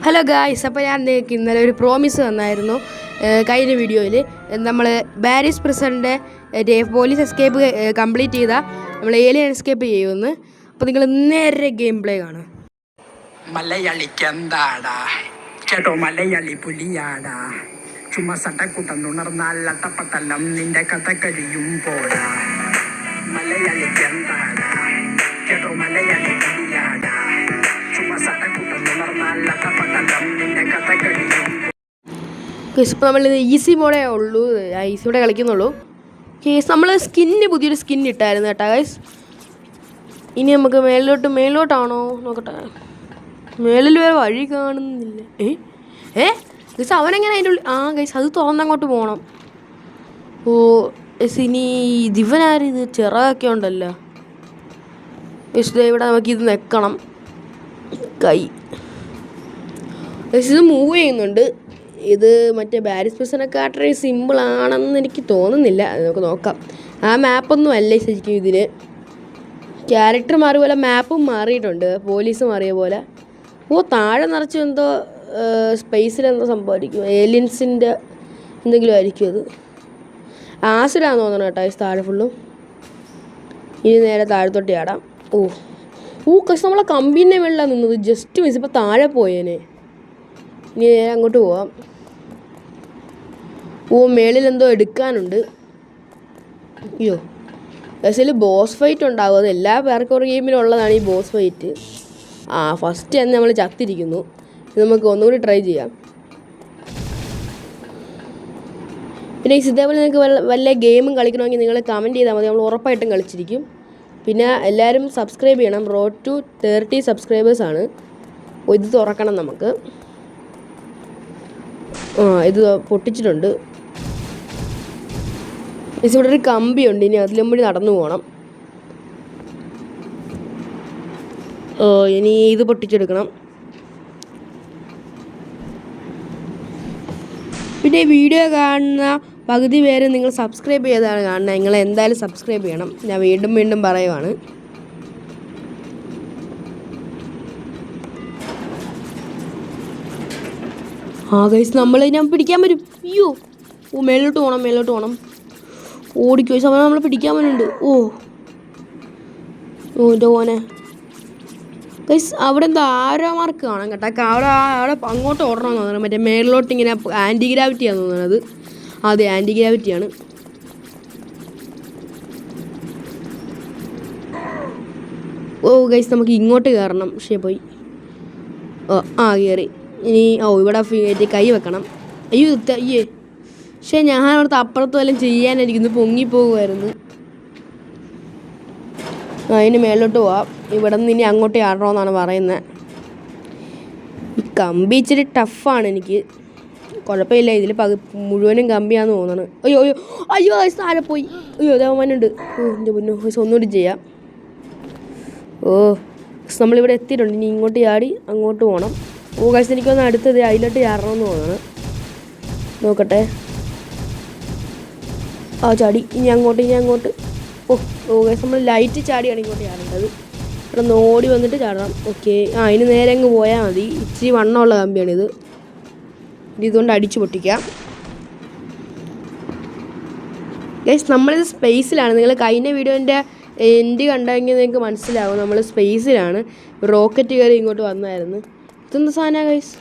Hello guys, അപ്പോൾ ഞാൻ നിങ്ങൾക്ക് ഇന്നലെ ഒരു പ്രോമിസ് തന്നായിരുന്നു കഴിഞ്ഞ വീഡിയോയിൽ. നമ്മൾ പാരീസ് പ്രിസണിൻ്റെ പോലീസ് എസ്കേപ്പ് കംപ്ലീറ്റ് ചെയ്താൽ നമ്മൾ ഏലിയൻ എസ്കേപ്പ് ചെയ്യുമെന്ന്. അപ്പോൾ നിങ്ങൾ നേരെ ഗെയിം പ്ലേ കാണും. മലയാളിക്കെന്താടാ ചേട്ടോ, മലയാളി പുലിയാടാ, ചുമ്മാ സട്ടക്കൂട്ടം ഉണർന്നാൽ അട്ടപ്പട്ടല്ലം നിന്റെ കഥ കഴിയും പോടാ. മലയാളിക്കെന്താടാ ചേട്ടോ, മലയാളി പുലിയാടാ, ചുമ്മാ സട്ടക്കൂട്ടം ഉണർന്നാൽ അട്ടപ്പട്ടല്ലം നിന്റെ കഥ കഴിയും. ഇപ്പോൾ നമ്മളിത് ഈസി മോഡേ ഉള്ളൂ, ഈസിയോടെ കളിക്കുന്നുള്ളൂ. കേസ് നമ്മൾ പുതിയൊരു സ്കിൻ ഇട്ടായിരുന്നു കേട്ടോ ഗൈസ്. ഇനി നമുക്ക് മേലോട്ടാണോ നോക്കട്ടെ. മേളിൽ വേറെ വഴി കാണുന്നില്ല. ഗൈസ് അവനെങ്ങനെ അതിൻ്റെ ഉള്ളിൽ? ഗൈസ് അത് തുറന്നങ്ങോട്ട് പോകണം. ഇനി ദിവനാരിത് ചിറകൊക്കെ ഉണ്ടല്ലോ. ഗൈസ് ഇവിടെ നമുക്കിത് നിൽക്കണം. ഗൈസ് ഇത് മൂവ് ചെയ്യുന്നുണ്ട്. ഇത് മറ്റേ പാരീസ് പ്രിസണൊക്കെ അത്രയും സിമ്പിളാണെന്ന് എനിക്ക് തോന്നുന്നില്ല. നമുക്ക് നോക്കാം. ആ മാപ്പൊന്നും അല്ല ശരിക്കും ഇതിന്. ക്യാരക്ടർ മാറിയ പോലെ മാപ്പും മാറിയിട്ടുണ്ട്, പോലീസ് മാറിയ പോലെ. താഴെ നിറച്ച് എന്തോ സ്പേസിലെന്തോ സംഭവമായിരിക്കും, ഏലിയൻസിൻ്റെ എന്തെങ്കിലും ആയിരിക്കും അത്. ആസിഡാന്ന് തോന്നണം കേട്ടോ ഈ താഴെ ഫുള്ളും. ഇനി നേരെ താഴത്തോട്ട് ചാടാം. കശ് നമ്മളെ കമ്പീൻ്റെ വെള്ളം നിന്നത് ജസ്റ്റ് മിസ്. ഇപ്പോൾ താഴെ പോയേനെ. ഇനി നേരെ അങ്ങോട്ട് പോവാം. മേളിലെന്തോ എടുക്കാനുണ്ട്. അയ്യോ ഗൈസിൽ ബോസ് ഫൈറ്റ് ഉണ്ടാവും. അത് എല്ലാ പാർക്കോർ ഗെയിമിലും ഉള്ളതാണ് ഈ ബോസ് ഫൈറ്റ്. ഫസ്റ്റ് തന്നെ നമ്മൾ ചത്തിരിക്കുന്നു. ഇത് നമുക്ക് ഒന്നുകൂടി ട്രൈ ചെയ്യാം. പിന്നെ ഇതേപോലെ നിങ്ങൾക്ക് വല്ല ഗെയിമും കളിക്കണമെങ്കിൽ നിങ്ങൾ കമൻറ്റ് ചെയ്താൽ മതി, നമ്മൾ ഉറപ്പായിട്ടും കളിച്ചിരിക്കും. പിന്നെ എല്ലാവരും സബ്സ്ക്രൈബ് ചെയ്യണം. റോഡ് ടു 30 സബ്സ്ക്രൈബേഴ്സാണ്. ഇത് തുറക്കണം നമുക്ക്. ഇത് പൊട്ടിച്ചിട്ടുണ്ട്. ഇവിടെ ഒരു കമ്പിയുണ്ട്, ഇനി അതിലും കൂടി നടന്നു പോകണം. ഇനി ഇത് പൊട്ടിച്ചെടുക്കണം. പിന്നെ വീഡിയോ കാണുന്ന പകുതി പേര് നിങ്ങൾ സബ്സ്ക്രൈബ് ചെയ്താണ് കാണുന്നത്. നിങ്ങൾ എന്തായാലും സബ്സ്ക്രൈബ് ചെയ്യണം. ഞാൻ വീണ്ടും പറയുവാണ്. ഗൈസ് ഞാൻ പിടിക്കാൻ പറ്റും. അയ്യോ മേലോട്ട് പോകണം. ഓടിക്കോ സമയം നമ്മൾ പിടിക്കാൻ പറ്റുന്നുണ്ട്. എൻ്റെ മോനെ ഗൈസ് അവിടെ എന്തോ ആരോ മാർക്ക് കാണാം കേട്ടോ. അവിടെ അങ്ങോട്ട് ഓടണമെന്ന് തോന്നുന്നത്. മറ്റേ മേളിലോട്ട് ഇങ്ങനെ ആൻറ്റി ഗ്രാവിറ്റിയാണെന്ന് തോന്നുന്നത്. അതെ, ആൻറ്റി ഗ്രാവിറ്റിയാണ്. ഗൈസ് നമുക്ക് ഇങ്ങോട്ട് കയറണം. പക്ഷേ പോയി. കയറി. ഇനി ഇവിടെ കൈ വെക്കണം. അയ്യോ പക്ഷേ ഞാൻ അവിടുത്തെ അപ്പുറത്ത് വല്ലതും ചെയ്യാനായിരിക്കുന്നു. പൊങ്ങിപ്പോകുമായിരുന്നു. അതിന് മേലോട്ട് പോവാം. ഇവിടെ നിന്ന് ഇനി അങ്ങോട്ട് ചാടണമെന്നാണ് പറയുന്നത്. ഈ കമ്പി ഇച്ചിരി ടഫാണ് എനിക്ക്. കുഴപ്പമില്ല, ഇതിൽ മുഴുവനും കമ്പിയാണെന്ന് തോന്നുന്നു. അയ്യോ താഴെ പോയി. ദേവമാനുണ്ട്. എൻ്റെ പൊന്നോ ഒന്നുകൂടി ചെയ്യാം. നമ്മളിവിടെ എത്തിയിട്ടുണ്ട്. ഇനി ഇങ്ങോട്ട് ചാടി അങ്ങോട്ട് പോകണം. ഗൈസ് എനിക്കൊന്ന് അടുത്തത് അതിലോട്ട് ചാടണമെന്ന് തോന്നുന്നു. നോക്കട്ടെ. ചാടി. ഇനി അങ്ങോട്ട് ഗൈസ് നമ്മൾ ലൈറ്റ് ചാടിയാണ് ഇങ്ങോട്ട് ചാടേണ്ടത്. ഇവിടെ നോടി വന്നിട്ട് ചാടണം. ഓക്കെ. അതിന് നേരെ അങ്ങ് പോയാൽ മതി. ഇച്ചിരി വണ്ണമുള്ള കമ്പിയാണിത്. ഇതുകൊണ്ട് അടിച്ചു പൊട്ടിക്കാം. ഗൈസ് നമ്മളിത് സ്പേസിലാണ്. നിങ്ങൾ കഴിഞ്ഞ വീഡിയോൻ്റെ എൻഡ് കണ്ടെങ്കിൽ നിങ്ങൾക്ക് മനസ്സിലാവും. നമ്മൾ സ്പേസിലാണ്. റോക്കറ്റ് കയറി ഇങ്ങോട്ട് വന്നായിരുന്നു. ഇതെന്താ സാധനമാണ് ഗൈസ്?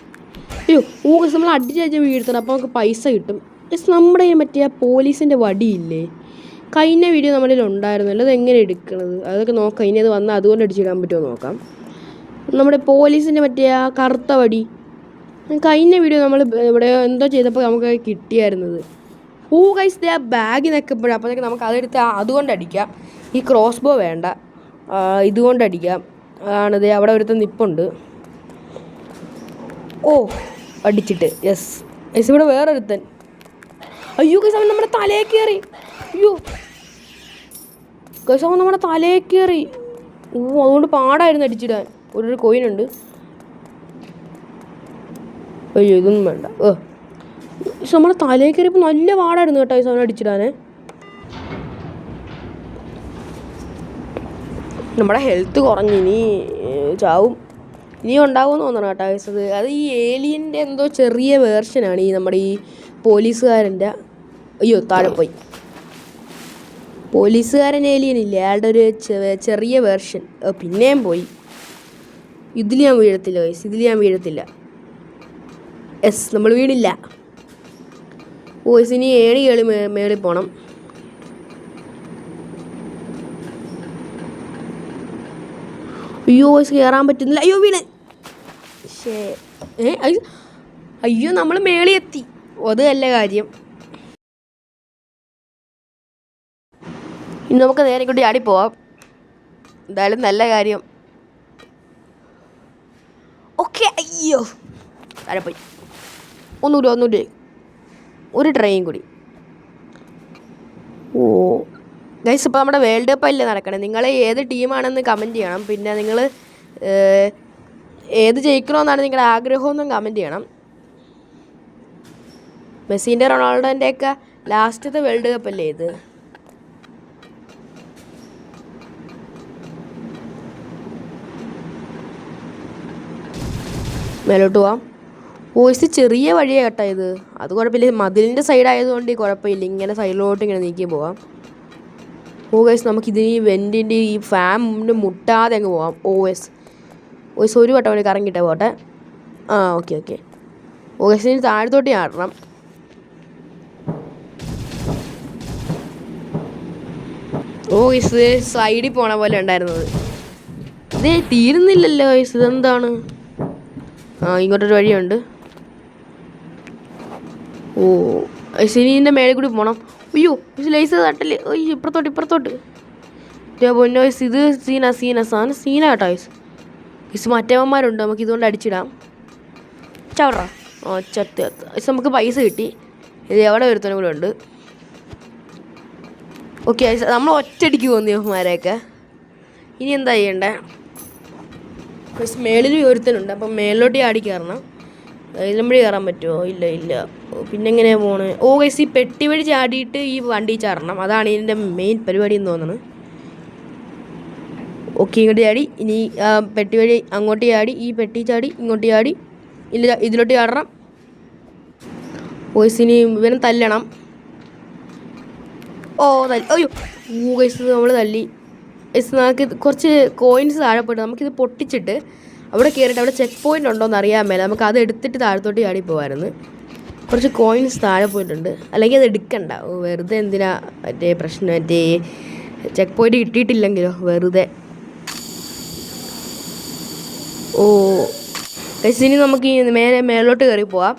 ഗൈസ് നമ്മൾ അടിച്ച് വീഴ്ത്തണം. അപ്പോൾ നമുക്ക് പൈസ കിട്ടും. ഗൈസ് നമ്മുടെ മറ്റേ പോലീസിൻ്റെ വടിയില്ലേ, കഴിഞ്ഞ വീഡിയോ നമ്മുടെ ഉണ്ടായിരുന്നല്ലോ. അത് എങ്ങനെ എടുക്കണത് അതൊക്കെ നോക്കാം. ഇനി അത് വന്നാൽ അതുകൊണ്ട് അടിച്ചിടാൻ പറ്റുമോ നോക്കാം. നമ്മുടെ പോലീസിൻ്റെ മറ്റേ കറുത്ത വടി കഴിഞ്ഞ വീഡിയോ നമ്മൾ ഇവിടെ എന്തോ ചെയ്തപ്പോൾ നമുക്ക് കിട്ടിയായിരുന്നത്. ഗൈസ് ദേ ബാഗ് നിൽക്കുമ്പോഴും അപ്പോഴത്തേക്ക് നമുക്ക് അതെടുത്ത് അതുകൊണ്ട് അടിക്കാം. ഈ ക്രോസ് ബോ വേണ്ട, ഇതുകൊണ്ട് അടിക്കാം. ആണത് അവിടെ ഒരുത്ത നിപ്പുണ്ട്. അടിച്ചിട്ട് യെസ്. ഇവിടെ വേറൊരുത്തൻ. അയ്യോ ഗൈസ് അവൻ നമ്മുടെ തലയിൽ കയറി. ഗൈസ് അവൻ നമ്മുടെ തലയിൽ കയറി. അതുകൊണ്ട് പാടായിരുന്നു അടിച്ചിടാൻ. ഒരു കോയിനുണ്ട്. ഇതൊന്നും വേണ്ട. നമ്മുടെ തലയിൽ കയറിയപ്പോൾ നല്ല പാടായിരുന്നു കേട്ടോ ഗൈസ് അവനെ അടിച്ചിടാനേ. നമ്മുടെ ഹെൽത്ത് കുറഞ്ഞിനി ചാവും. ഇനിയും ഉണ്ടാവുമെന്ന് തോന്നണം കേട്ടോ ഗൈസ്. അത് ഈ ഏലിയൻ്റെ എന്തോ ചെറിയ വേർഷനാണ് ഈ നമ്മുടെ ഈ പോലീസുകാരൻ്റെ. അയ്യോ താഴെ പോയി. പോലീസുകാരൻ ഏലിയൻ ഇല്ലേ, അയാളുടെ ഒരു ചെറിയ വേർഷൻ. പിന്നെയും പോയി. ഇതിൽ ഞാൻ വീഴത്തില്ല ഗൈസ്, ഇതിൽ ഞാൻ വീഴത്തില്ല. യെസ്, നമ്മൾ വീണില്ല. ഗൈസ് ഇനി ഏണി കേളി മേളിൽ പോകണം. അയ്യോ ഗൈസ് കയറാൻ പറ്റുന്നില്ല. അയ്യോ വീണ്. അയ്യോ നമ്മൾ മേളിൽ എത്തി. അത് നല്ല കാര്യം. ഇനി നമുക്ക് നേരെ കൂടി ആടി പോവാം. എന്തായാലും നല്ല കാര്യം. ഓക്കെ. അയ്യോ താഴെ പോയി. ഒന്നുകൂടി ഒരു ട്രെയിൻ കൂടി. ഓ ഗൈസ്, ഇപ്പോൾ നമ്മുടെ വേൾഡ് കപ്പ് അല്ലേ നടക്കണേ. നിങ്ങൾ ഏത് ടീമാണെന്ന് കമൻറ്റ് ചെയ്യണം. പിന്നെ നിങ്ങൾ ഏത് ജയിക്കണമെന്നാണ് നിങ്ങളുടെ ആഗ്രഹമെന്നും കമൻറ്റ് ചെയ്യണം. മെസ്സിൻ്റെ റൊണാൾഡോൻ്റെയൊക്കെ ലാസ്റ്റത്തെ വേൾഡ് കപ്പ് അല്ലേ ഇത്. മേലോട്ട് പോവാം. വോയിസ് ചെറിയ വഴിയാണ് കേട്ടോ ഇത്. അത് കുഴപ്പമില്ല, മതിലിൻ്റെ സൈഡ് ആയതുകൊണ്ട് കുഴപ്പമില്ല. ഇങ്ങനെ സൈഡിലോട്ട് ഇങ്ങനെ നീക്കി പോവാം. ഗൈസ് നമുക്കിതിന് ഈ വെൻറ്റിൻ്റെ ഈ ഫാമിൻ്റെ മുട്ടാതെ അങ്ങ് പോവാം. വോയിസ് ഒരു വട്ടം വേണ്ടി കറങ്ങിയിട്ടേ പോട്ടെ. ഓക്കെ. ഗൈസിന് താഴത്തോട്ട് ചാടണം. ഗൈസ് സൈഡിൽ പോണ പോലെ ഉണ്ടായിരുന്നത്. ഇതേ തീരുന്നില്ലല്ലോ ഗൈസ്, ഇതെന്താണ്? ഇങ്ങോട്ടൊരു വഴിയുണ്ട്. സിനീൻ്റെ മേലെ കൂടി പോകണം. അയ്യോ ലൈസ് തട്ടല്. അയ്യോ ഇപ്പുറത്തോട്ട്. പൊന്നോ വയസ്സ്, ഇത് സാധനം സീന കേട്ടോ വയസ്സ്. മറ്റവന്മാരുണ്ട്, നമുക്ക് ഇതുകൊണ്ട് അടിച്ചിടാം. ചവറ ചത്ത് വയസ്സ്. നമുക്ക് പൈസ കിട്ടി. ഇത് എവിടെ ഒരുത്തനും കൂടെ ഉണ്ട്. ഓക്കെ വയസ്സ്, നമ്മൾ ഒറ്റയടിക്ക് പോകുന്നവന്മാരെയൊക്കെ. ഇനി എന്താ ചെയ്യണ്ടേ? വയസ്സ് മേളിൽ ഒരുത്തനുണ്ട്, അപ്പം മേളിലോട്ട് ആടി കയറണം. ഇതിലമ്പഴി കയറാൻ പറ്റുമോ? ഇല്ല. പിന്നെ എങ്ങനെയാണ് പോണത്? ഗൈസ് ഈ പെട്ടി വഴി ചാടിയിട്ട് ഈ വണ്ടി ചാടണം. അതാണ് ഇതിൻ്റെ മെയിൻ പരിപാടി എന്ന് തോന്നുന്നത്. ഓക്കെ, ഇങ്ങോട്ട് ചാടി. ഇനി പെട്ടി വഴി അങ്ങോട്ട് ചാടി, ഈ പെട്ടി ചാടി ഇങ്ങോട്ട് ചാടി. ഇല്ല, ഇതിലോട്ട് ചാടണം. ഗൈസ് ഇനി ഇവനെ തല്ലണം. അയ്യോ ഗൈസ് നമ്മൾ തല്ലി. ഗൈസ് നമുക്ക് കുറച്ച് കോയിൻസ് താഴെ പോയിട്ട് നമുക്കിത് പൊട്ടിച്ചിട്ട് അവിടെ കയറിയിട്ട് അവിടെ ചെക്ക് പോയിൻ്റ് ഉണ്ടോ എന്ന് അറിയാൻ മേലെ നമുക്ക് അത് എടുത്തിട്ട് താഴത്തോട്ട് ചാടി പോകാമായിരുന്നു. കുറച്ച് കോയിൻസ് താഴെ പോയിട്ടുണ്ട്. അല്ലെങ്കിൽ അത് എടുക്കണ്ട, വെറുതെ എന്തിനാ പ്രശ്നം. ചെക്ക് പോയിൻ്റ് കിട്ടിയിട്ടില്ലെങ്കിലോ വെറുതെ. ഗൈസ് ഇനി നമുക്ക് ഈ മേലോട്ട് കയറി പോവാം.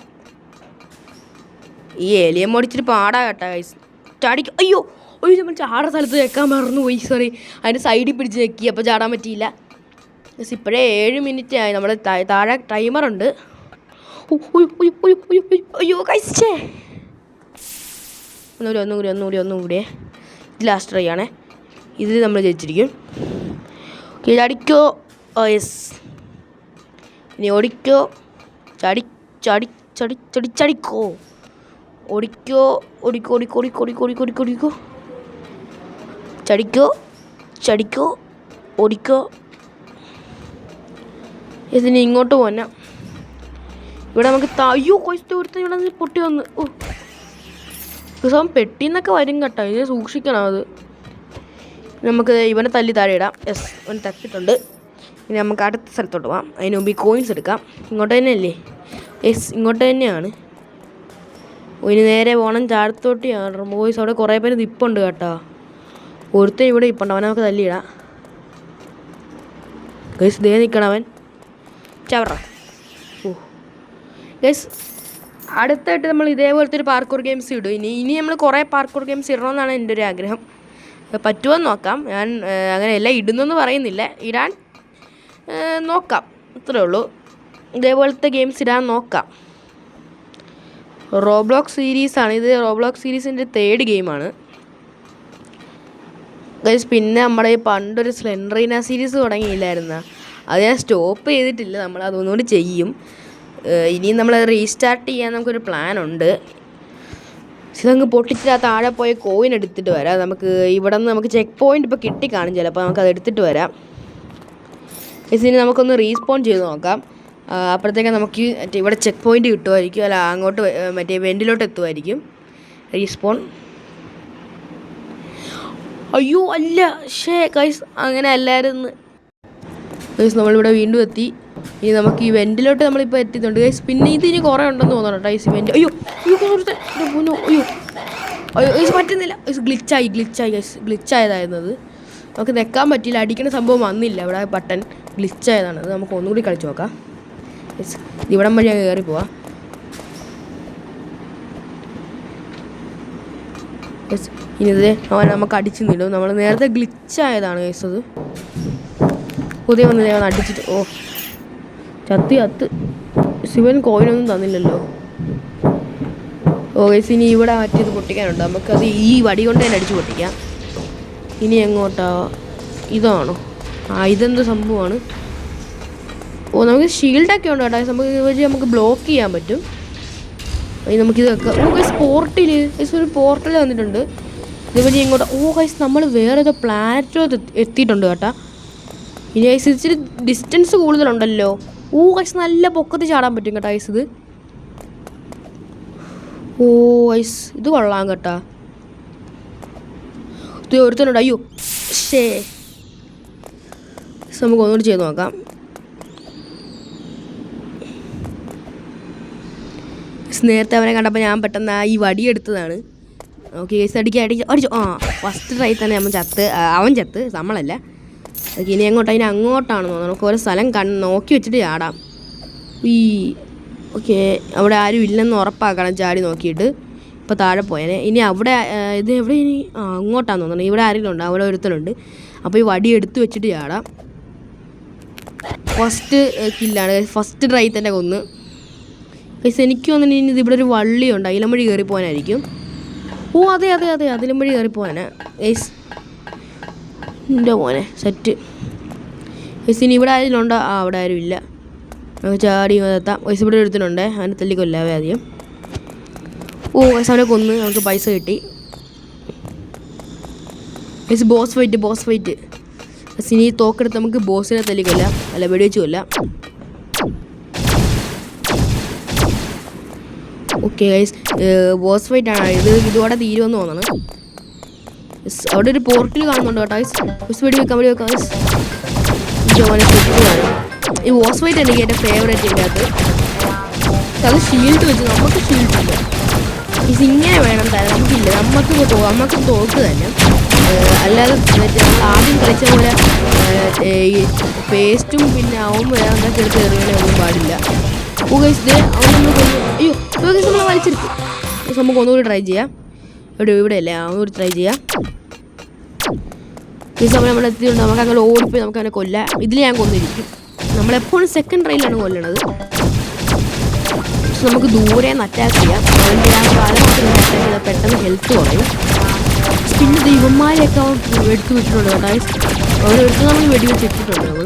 ഈ ഏലിയൻ ഓടിച്ചിട്ട് പാടാ കേട്ടാ ഗൈസ്. ചാടിക്കും. അയ്യോ നമ്മൾ ചാടുന്ന സ്ഥലത്ത് വെക്കാൻ മറന്നു പോയി. സോറി, അതിൻ്റെ സൈഡിൽ പിടിച്ച് വെക്കി, അപ്പോൾ ചാടാൻ പറ്റിയില്ല. ഗൈസ് ഇപ്പോഴേ 7 മിനിറ്റ് ആയി. നമ്മൾ താഴെ ടൈമറുണ്ട്. അയ്യോ ഗൈസ് ഒന്നുകൂടി. ഇത് ലാസ്റ്റ് ട്രൈ ആണേ. ഇതിൽ നമ്മൾ ജയിച്ചിരിക്കും. ചാടിക്കോ. യെസ്. ഇനി ഓടിക്കോ. ചാടിക്കോ. ഓടിക്കോ. ചടിക്കോ. ഓടിക്കോ. ഇതിന് ഇങ്ങോട്ട് പോന്ന. ഇവിടെ നമുക്ക് അയ്യോ കൊയ്ത്ത് ഒരുത്ത ഇവിടെ പൊട്ടി വന്ന്. പെട്ടിന്നൊക്കെ വരും കേട്ടോ, ഇതിനെ സൂക്ഷിക്കണം. അത് നമുക്ക് ഇവനെ തല്ലി താഴെ ഇടാം. യെസ്, അവന് തട്ടിട്ടുണ്ട്. ഇനി നമുക്ക് അടുത്ത സ്ഥലത്തോട്ട് പോകാം. അതിന് മുമ്പ് ഈ കോയിൻസ് എടുക്കാം. ഇങ്ങോട്ട് തന്നെയല്ലേ? യെസ്, ഇങ്ങോട്ട് തന്നെയാണ്. ഇനി നേരെ പോകണം ചാടത്തോട്ട് ചാടണം. ബോയ്സ് അവിടെ കുറേ പേര് നിപ്പുണ്ട് കേട്ടോ. ഒരുത്തൻ ഇവിടെ ഇപ്പുണ്ട്, അവനെ നമുക്ക് തല്ലിയിടാം. ഗൈസ് ദേ നിൽക്കണവൻ. ചവറ. ഗൈസ് അടുത്തായിട്ട് നമ്മൾ ഇതേപോലത്തെ ഒരു പാർക്കൂർ ഗെയിംസ് ഇടും. ഇനി നമ്മൾ കുറേ പാർക്കൂർ ഗെയിംസ് ഇടണമെന്നാണ് എൻ്റെ ഒരു ആഗ്രഹം. പറ്റുമോ എന്ന് നോക്കാം. ഞാൻ അങ്ങനെ എല്ലാം ഇടുന്നെന്ന് പറയുന്നില്ല, ഇടാൻ നോക്കാം, അത്രേ ഉള്ളൂ. ഇതേപോലത്തെ ഗെയിംസ് ഇടാൻ നോക്കാം. റോബ്ലോക്സ് സീരീസാണ് ഇത്. റോബ്ലോക്സ് സീരീസിൻ്റെ 3rd ഗെയിമാണ് ഗൈസ്. പിന്നെ നമ്മുടെ പണ്ടൊരു സ്ലെൻഡറീന സീരീസ് തുടങ്ങിയില്ലായിരുന്നു, അത് ഞാൻ സ്റ്റോപ്പ് ചെയ്തിട്ടില്ല. നമ്മൾ അതൊന്നുകൂടി ചെയ്യും. ഇനിയും നമ്മളത് റീസ്റ്റാർട്ട് ചെയ്യാൻ നമുക്കൊരു പ്ലാനുണ്ട്. ഇതങ്ങ് പൊട്ടിച്ചിട്ട് ആ താഴെ പോയ കോയിൻ എടുത്തിട്ട് വരാം. നമുക്ക് ഇവിടെ നിന്ന് നമുക്ക് ചെക്ക് പോയിൻ്റ് ഇപ്പോൾ കിട്ടിക്കാണും ചിലപ്പോൾ, നമുക്കത് എടുത്തിട്ട് വരാം. ഇനി നമുക്കൊന്ന് റീസ്പോൺ ചെയ്ത് നോക്കാം. അപ്പോഴത്തേക്ക് നമുക്ക് മറ്റേ ഇവിടെ ചെക്ക് പോയിൻ്റ് കിട്ടുമായിരിക്കും. അല്ല അങ്ങോട്ട് മറ്റേ വെൻറ്റിലോട്ട് എത്തുമായിരിക്കും. റീസ്പോൺ. അയ്യോ അല്ല, ഗൈസ് അങ്ങനെ അല്ലായിരുന്നു ഗൈസ്. നമ്മളിവിടെ വീണ്ടും എത്തി. ഇനി നമുക്ക് ഈ വെൻറ്റിലോട്ട് നമ്മളിപ്പോൾ എത്തിയിട്ടുണ്ട് ഗൈസ്. പിന്നെ ഇതിന് കുറേ ഉണ്ടെന്ന് തോന്നണം ഗൈസ് ഈ വെൻറ്റ്. അയ്യോ അയ്യോ ഗൈസ് പറ്റുന്നില്ല ഗൈസ്. ഗ്ലിച്ചായി ഗൈസ്. ഗ്ലിച്ചായതായിരുന്നത്. നമുക്ക് നിൽക്കാൻ പറ്റിയില്ല. അടിക്കുന്ന സംഭവം വന്നില്ല. ഇവിടെ ബട്ടൺ ഗ്ലിച്ചായതാണ്. അത് നമുക്ക് ഒന്നുകൂടി കളിച്ച് നോക്കാം. ഇവിടം വഴി അങ്ങ് കയറി പോവാം. ഇനി ഇത് അവൻ നമുക്ക് അടിച്ചു നിടും. നമ്മൾ നേരത്തെ ഗ്ലിച്ചായതാണ് ഗൈസ്. അത് പുതിയ വന്ന് അടിച്ചിട്ട് ചത്ത് ശിവൻ കോയിനൊന്നും തന്നില്ലല്ലോ. ഗൈസ് ഇനി ഇവിടെ മറ്റേത് പൊട്ടിക്കാനുണ്ട്. നമുക്കത് ഈ വടി കൊണ്ട് തന്നെ അടിച്ച് പൊട്ടിക്കാം. ഇനി എങ്ങോട്ടാ? ഇതാണോ? ഇതെന്ത് സംഭവമാണ്? നമുക്ക് ഷീൽഡൊക്കെ ഉണ്ട് കേട്ടോ. നമുക്ക് ബ്ലോക്ക് ചെയ്യാൻ പറ്റും. നമുക്കിത് വെക്കാം. ഗൈസ് പോർട്ടിൽ ഒരു പോർട്ടൽ വന്നിട്ടുണ്ട്. ഇതുവഴി എങ്ങോട്ടാ? ഗൈസ് നമ്മൾ വേറെ ഏതോ പ്ലാനറ്റിലോട്ട് എത്തിയിട്ടുണ്ട് കേട്ടോ. ഇനി ഗൈസ് ഇച്ചിരി ഡിസ്റ്റൻസ് കൂടുതലുണ്ടല്ലോ. ഗൈസ് നല്ല പൊക്കത്ത് ചാടാൻ പറ്റും കേട്ടോ ഗൈസ് ഇത്. ഗൈസ് ഇത് കൊള്ളാം കേട്ടോ. ഇത് ഒരുത്തനുണ്ട്. അയ്യോ നമുക്ക് ഒന്നുകൂടി ചെയ്ത് നോക്കാം. നേരത്തെ അവനെ കണ്ടപ്പോൾ ഞാൻ പെട്ടെന്ന് ഈ വടി എടുത്തതാണ്. ഓക്കെ ഗൈസ് അടിച്ചു. ഫസ്റ്റ് ട്രൈ തന്നെ അവൻ ചത്ത് നമ്മളല്ല. ഓക്കെ ഇനി ഇനി അങ്ങോട്ടാണെന്ന് തോന്നുന്നു. നമുക്ക് ഓരോ സ്ഥലം നോക്കി വെച്ചിട്ട് ചാടാം. ഓക്കെ അവിടെ ആരും ഇല്ലെന്ന് ഉറപ്പാക്കണം ചാടി നോക്കിയിട്ട്. ഇപ്പോൾ താഴെ പോയേനെ. ഇനി അവിടെ ഇത് എവിടെ ഇനി അങ്ങോട്ടാന്ന് തോന്നുന്നു. ഇവിടെ ആരെങ്കിലും ഉണ്ട്. അവിടെ ഒരുത്തനുണ്ട്. അപ്പോൾ ഈ വടി എടുത്ത് വെച്ചിട്ട് ചാടാം. ഫസ്റ്റ് കില്ലാണ്. ഫസ്റ്റ് ട്രൈ തന്നെ കൊന്ന് ഗൈസ്. എനിക്ക് തോന്നുന്നു ഇനി ഇവിടെ ഒരു വള്ളിയുണ്ട്. അതിലും വഴി കയറി പോകാനായിരിക്കും. അതെ അതിലും വഴി കയറി പോകാനാ ഗൈസ്. എൻ്റെ മോനെ സെറ്റ് ഗൈസ്. ഇനി ഇവിടെ ആരെങ്കിലും ഉണ്ടോ? അവിടെ ആരും ഇല്ല. നമുക്ക് ചാടി എത്താം ഗൈസ്. ഇവിടെ ഒരുത്തനുണ്ട്. അവനെ തല്ലിക്കൊല്ലാവേ ആദ്യം. ഗൈസ് അവനെ കൊന്ന് നമുക്ക് പൈസ കിട്ടി ഗൈസ്. Boss fight guys. ഇനി തോക്കെടുത്ത് നമുക്ക് ബോസിനെ തല്ലിക്കൊല്ലാം. അല്ല വെടിവെച്ച് കൊല്ലാം. ഓക്കെ ഗൈസ് ബോസ് ഫൈറ്റ് ആണ് ഇതോടെ തീരുമെന്ന് തോന്നണം. അവിടെ ഒരു പോർട്ടിൽ കാണുന്നുണ്ട് കേട്ടോ ഗൈസ്. വെടി വെക്കാം ഗൈസ്. ഈ ബോസ് ഫൈറ്റ് എനിക്ക് എൻ്റെ ഫേവറേറ്റ് ഇതിൻ്റെ അകത്ത്. അത് ഷീൽഡ് വെച്ച് നമുക്ക് ഷീൽഡില്ല. ഇത് ഇങ്ങനെ വേണം തരാൻ. നമുക്കില്ല. നമുക്ക് തോക്ക് തന്നെ. അല്ലാതെ ആദ്യം കളിച്ച പോലെ ഈ പേസ്റ്റും പിന്നെ അവൻ വേറെ എന്തൊക്കെ എടുത്ത് എറിയാനേ ഒന്നും പാടില്ല. ഗൈസ് അവനൊന്നും അയ്യോ ഗൈസ് നമ്മൾ വലിച്ചെടുക്കും. നമുക്ക് ഒന്നുകൂടി ട്രൈ ചെയ്യാം. ഇവിടെ അല്ലേ ഒന്നുകൂടി ട്രൈ ചെയ്യാം. ഈ സമയം നമ്മൾ എത്തിയിട്ടുണ്ട്. നമുക്ക് അങ്ങനെ ഓടിപ്പോയി നമുക്ക് അവനെ കൊല്ലാം. ഇതിൽ ഞാൻ കൊന്നിരിക്കും. നമ്മളെപ്പോഴും സെക്കൻഡ് ട്രൈയിലാണ് കൊല്ലണത്. നമുക്ക് ദൂരെ നിന്ന് അറ്റാക്ക് ചെയ്യാം. അവൻ്റെ ആ കാലഘട്ടത്തിൽ അറ്റാക്ക് ചെയ്താൽ പെട്ടെന്ന് ഹെൽത്ത് കുറയും. പിന്നെ ദൈവന്മാരെയൊക്കെ അവൻ എടുത്ത് വിട്ടിട്ടുണ്ട് കേട്ടോ. അവരെടുത്ത് നമ്മൾ വെടിവെച്ച് ഇട്ടിട്ടുണ്ട് നമ്മൾ.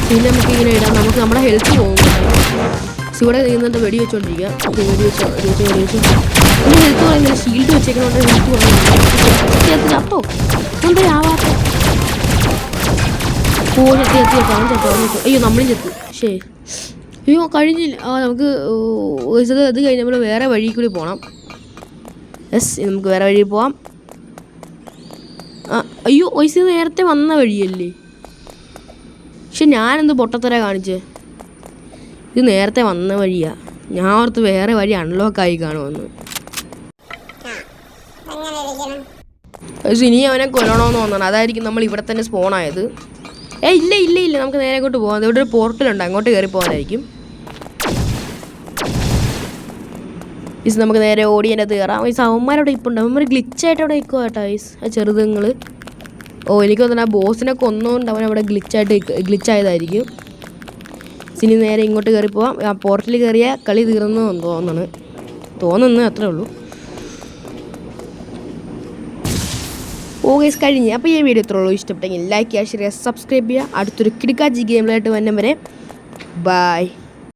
പിന്നെ നമുക്ക് ഇങ്ങനെ ഇടാം. നമുക്ക് നമ്മുടെ ഹെൽത്ത് പോകും. ഇവിടെ നിന്നിട്ട് വെടി വെച്ചോണ്ടിരിക്കുക. വെടിവെച്ച് ഒന്ന് ഹെൽത്ത് പറയുന്നില്ല. ഷീൽഡ് വെച്ചേക്കുന്നോണ്ട് ഹെൽത്ത് പറയുന്നില്ല. ചത്തോ എന്താ ആവാത്ത? ചത്തു. അയ്യോ നമ്മളും ചത്തു. അയ്യോ കഴിഞ്ഞില്ല. നമുക്ക് അത് കഴിഞ്ഞ് നമ്മൾ വേറെ വഴി കൂടി പോകണം. നമുക്ക് വേറെ വഴി പോവാം. അയ്യോ വയസ്സ് നേരത്തെ വന്ന വഴിയല്ലേ. ഞാനെന്ത് പൊട്ടത്തര കാണിച്ചേ. ഇത് നേരത്തെ വന്ന വഴിയാ. ഞാൻ ഓർത്ത് വേറെ വഴി അൺലോക്കായി കാണുമെന്ന്. ഇനി അവനെ കൊല്ലണമെന്ന് തോന്നണം. അതായിരിക്കും നമ്മൾ ഇവിടെ തന്നെ സ്പോണായത്. ഇല്ല നമുക്ക് നേരെ അങ്ങോട്ട് പോകാം. ഇവിടെ ഒരു പോർട്ടലുണ്ട്. അങ്ങോട്ട് കയറി പോകാനായിരിക്കും. നമുക്ക് നേരെ ഓടി എൻ്റെ കയറാം. അവന്മാരവിടെ ഇപ്പോൾ ഉണ്ട്. അവന്മാർ ഗ്ലിച്ചായിട്ട് അവിടെ നിൽക്കുക കേട്ടോ ആ ചെറുതുങ്ങൾ. എനിക്ക് തോന്നുന്നു ആ ബോസിനെ കൊന്നുകൊണ്ട് അവൻ അവിടെ ഗ്ലിച്ചായതായിരിക്കും. ഇനി നേരെ ഇങ്ങോട്ട് കയറി പോവാം. ആ പോർട്ടലിൽ കയറിയ കളി തീർന്നു തോന്നുന്നു അത്രേ ഉള്ളൂ. ഗൈസ് കഴിഞ്ഞ്. അപ്പോൾ ഈ വീഡിയോ ഇത്രേ ഉള്ളൂ. ഇഷ്ടപ്പെട്ടെങ്കിൽ ലൈക്ക് ചെയ്യുക, ഷെയർ ചെയ്യുക, സബ്സ്ക്രൈബ് ചെയ്യുക. അടുത്തൊരു കിടുക്കാച്ചി ഗെയിമിലായിട്ട് വന്നവരെ ബൈ.